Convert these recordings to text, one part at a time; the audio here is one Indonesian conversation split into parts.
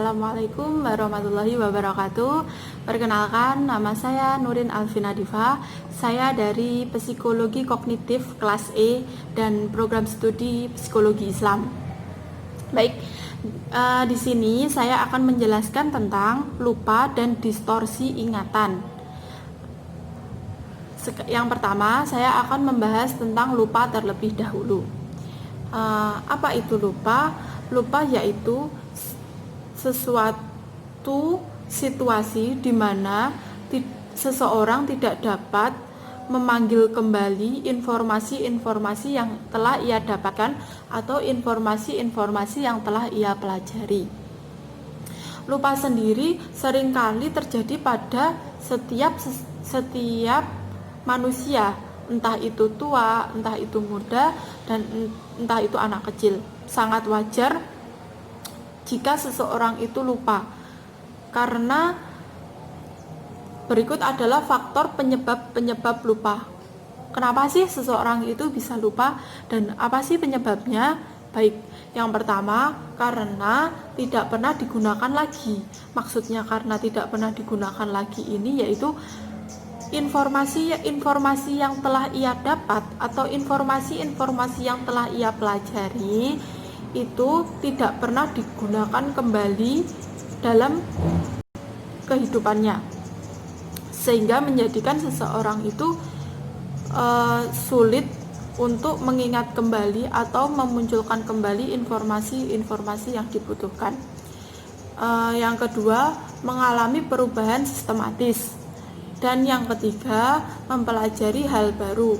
Assalamualaikum warahmatullahi wabarakatuh. Perkenalkan, nama saya Nurin Alvina Diva. Saya dari Psikologi Kognitif kelas E dan program studi Psikologi Islam. Baik, di sini saya akan menjelaskan tentang lupa dan distorsi ingatan. Yang pertama, saya akan membahas tentang lupa terlebih dahulu. Apa itu lupa? Lupa yaitu sesuatu situasi di mana seseorang tidak dapat memanggil kembali informasi-informasi yang telah ia dapatkan atau informasi-informasi yang telah ia pelajari. Lupa sendiri seringkali terjadi pada setiap manusia, entah itu tua, entah itu muda, dan entah itu anak kecil. Sangat wajar jika seseorang itu lupa, karena berikut adalah faktor penyebab lupa. Kenapa sih seseorang itu bisa lupa dan apa sih penyebabnya? Baik, yang pertama, karena tidak pernah digunakan lagi. Maksudnya karena tidak pernah digunakan lagi ini yaitu informasi yang telah ia dapat atau informasi yang telah ia pelajari itu tidak pernah digunakan kembali dalam kehidupannya, sehingga menjadikan seseorang itu sulit untuk mengingat kembali atau memunculkan kembali informasi-informasi yang dibutuhkan. Yang kedua, mengalami perubahan sistematis. Dan yang ketiga, mempelajari hal baru,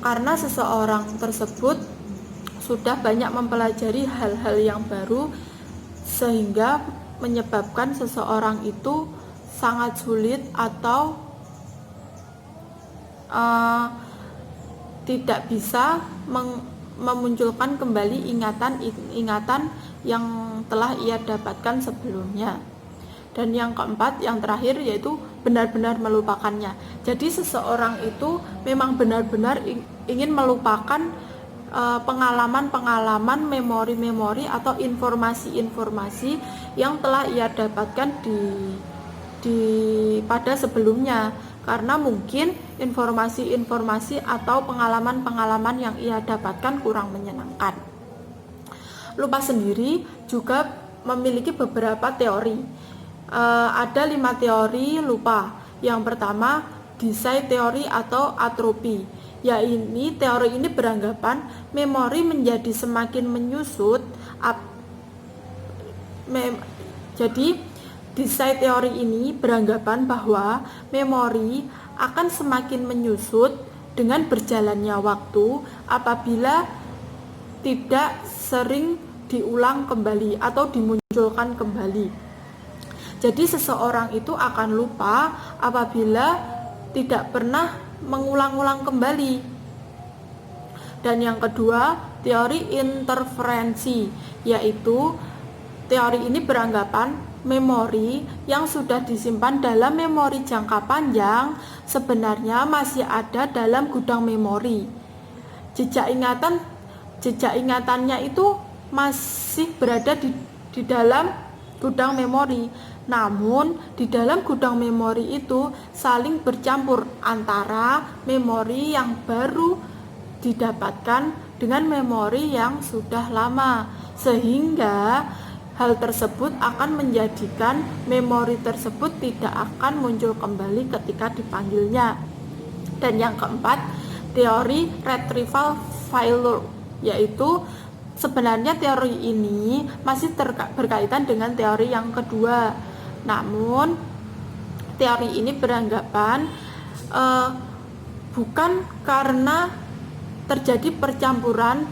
karena seseorang tersebut sudah banyak mempelajari hal-hal yang baru, sehingga menyebabkan seseorang itu sangat sulit atau tidak bisa memunculkan kembali ingatan yang telah ia dapatkan sebelumnya. Dan yang keempat, yang terakhir, yaitu benar-benar melupakannya. Jadi seseorang itu memang benar-benar ingin melupakan pengalaman-pengalaman, memori-memori atau informasi-informasi yang telah ia dapatkan pada sebelumnya, karena mungkin informasi-informasi atau pengalaman-pengalaman yang ia dapatkan kurang menyenangkan. Lupa sendiri juga memiliki beberapa teori. Ada 5 teori lupa. Yang pertama, Desai teori atau atropi. Teori ini beranggapan memori menjadi semakin menyusut. Jadi Desai teori ini beranggapan bahwa memori akan semakin menyusut dengan berjalannya waktu apabila tidak sering diulang kembali atau dimunculkan kembali. Jadi seseorang itu akan lupa apabila tidak pernah mengulang-ulang kembali. Dan yang kedua, teori interferensi, yaitu teori ini beranggapan memori yang sudah disimpan dalam memori jangka panjang sebenarnya masih ada dalam gudang memori. Jejak ingatannya itu masih berada di dalam gudang memori. Namun di dalam gudang memori itu saling bercampur antara memori yang baru didapatkan dengan memori yang sudah lama, sehingga hal tersebut akan menjadikan memori tersebut tidak akan muncul kembali ketika dipanggilnya. Dan yang keempat, teori retrieval failure, yaitu sebenarnya teori ini masih berkaitan dengan teori yang kedua. Namun teori ini beranggapan bukan karena terjadi percampuran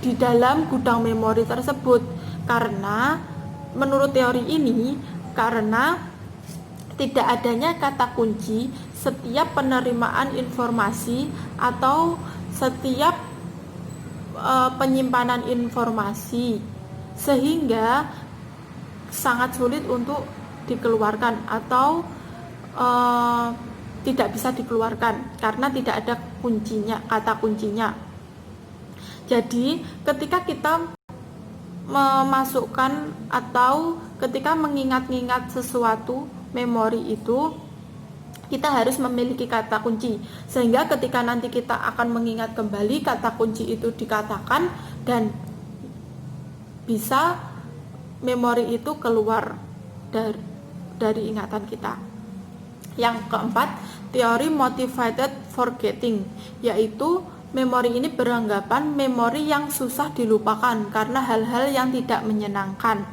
di dalam gudang memori tersebut, karena menurut teori ini, karena tidak adanya kata kunci setiap penerimaan informasi atau setiap penyimpanan informasi, sehingga sangat sulit untuk dikeluarkan atau tidak bisa dikeluarkan karena tidak ada kata kuncinya. Jadi ketika kita memasukkan atau ketika mengingat-ingat sesuatu memori itu kita harus memiliki kata kunci, sehingga ketika nanti kita akan mengingat kembali kata kunci itu dikatakan dan bisa memori itu keluar dari ingatan kita. Yang keempat, teori motivated forgetting, yaitu memori ini beranggapan memori yang susah dilupakan karena hal-hal yang tidak menyenangkan.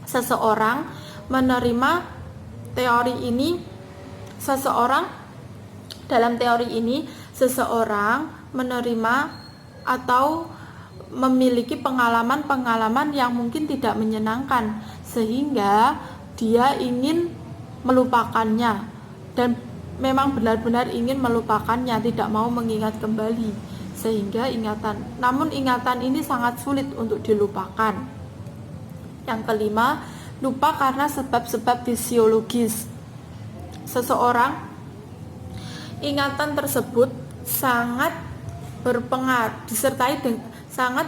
Seseorang menerima teori ini, dalam teori ini seseorang menerima atau memiliki pengalaman-pengalaman yang mungkin tidak menyenangkan sehingga dia ingin melupakannya dan memang benar-benar ingin melupakannya, tidak mau mengingat kembali sehingga namun ingatan ini sangat sulit untuk dilupakan. Yang kelima, lupa karena sebab-sebab fisiologis. Seseorang ingatan tersebut sangat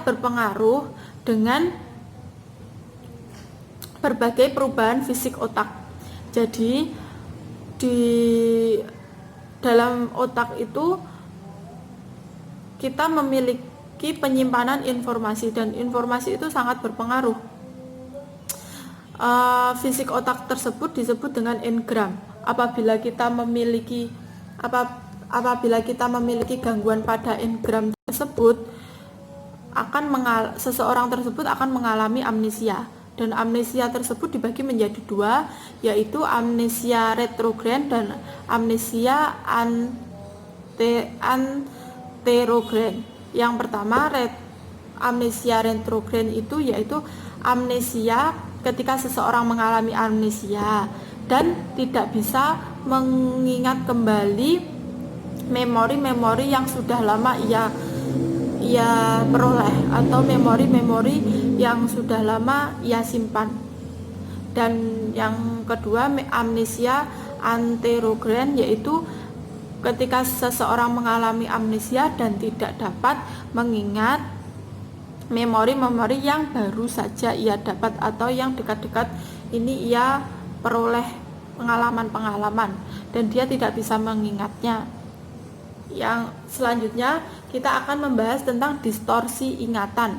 berpengaruh dengan berbagai perubahan fisik otak. Jadi di dalam otak itu kita memiliki penyimpanan informasi dan informasi itu sangat berpengaruh. Fisik otak tersebut disebut dengan engram. Apabila kita memiliki gangguan pada engram tersebut, seseorang tersebut akan mengalami amnesia. Dan amnesia tersebut dibagi menjadi dua, yaitu amnesia retrograd dan amnesia anterograd. Yang pertama, amnesia retrograd itu yaitu amnesia ketika seseorang mengalami amnesia dan tidak bisa mengingat kembali memori-memori yang sudah lama ia peroleh atau memori-memori yang sudah lama ia simpan. Dan yang kedua, amnesia anterograd, yaitu ketika seseorang mengalami amnesia dan tidak dapat mengingat memori-memori yang baru saja ia dapat atau yang dekat-dekat ini ia peroleh pengalaman-pengalaman dan dia tidak bisa mengingatnya. Yang selanjutnya kita akan membahas tentang distorsi ingatan.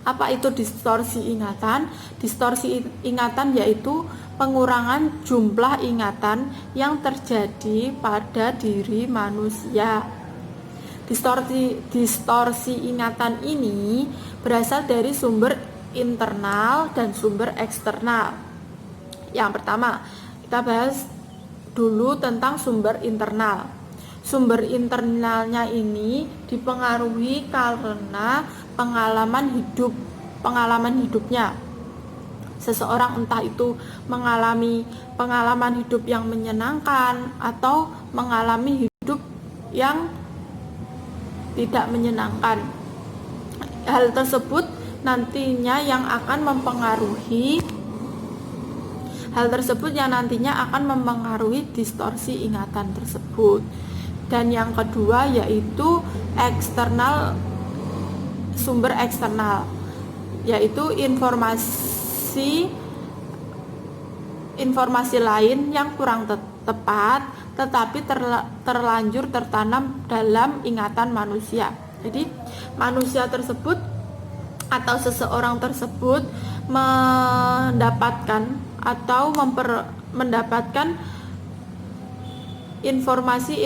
Apa itu distorsi ingatan? Distorsi ingatan yaitu pengurangan jumlah ingatan yang terjadi pada diri manusia. Distorsi ingatan ini berasal dari sumber internal dan sumber eksternal. Yang pertama, kita bahas dulu tentang sumber internal. Sumber internalnya ini dipengaruhi karena pengalaman hidupnya. Seseorang entah itu mengalami pengalaman hidup yang menyenangkan atau mengalami hidup yang tidak menyenangkan. Hal tersebut nantinya yang akan mempengaruhi distorsi ingatan tersebut. Dan yang kedua yaitu sumber eksternal, yaitu informasi lain yang kurang tepat tetapi terlanjur tertanam dalam ingatan manusia. Jadi manusia tersebut atau seseorang tersebut mendapatkan informasi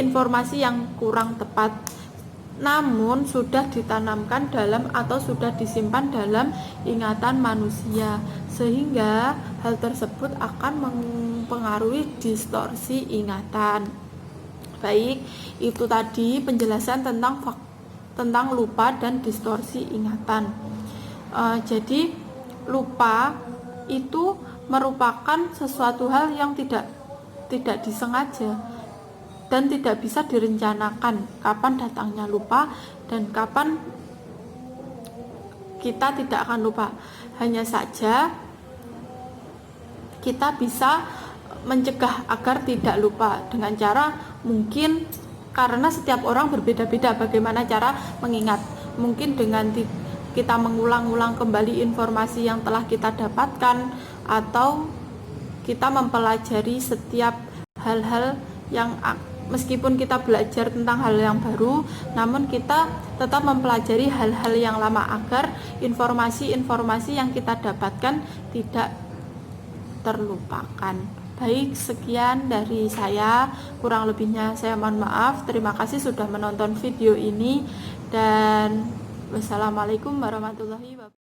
yang kurang tepat, namun sudah ditanamkan dalam atau sudah disimpan dalam ingatan manusia, sehingga hal tersebut akan mempengaruhi distorsi ingatan. Baik, itu tadi penjelasan tentang lupa dan distorsi ingatan. Jadi lupa itu merupakan sesuatu hal yang tidak disengaja dan tidak bisa direncanakan kapan datangnya lupa dan kapan kita tidak akan lupa. Hanya saja kita bisa mencegah agar tidak lupa dengan cara mungkin, karena setiap orang berbeda-beda bagaimana cara mengingat. Mungkin dengan kita mengulang-ulang kembali informasi yang telah kita dapatkan, atau kita mempelajari setiap hal-hal yang meskipun kita belajar tentang hal yang baru, namun kita tetap mempelajari hal-hal yang lama agar informasi-informasi yang kita dapatkan tidak terlupakan. Baik, sekian dari saya, kurang lebihnya saya mohon maaf. Terima kasih sudah menonton video ini, dan wassalamualaikum warahmatullahi wabarakatuh.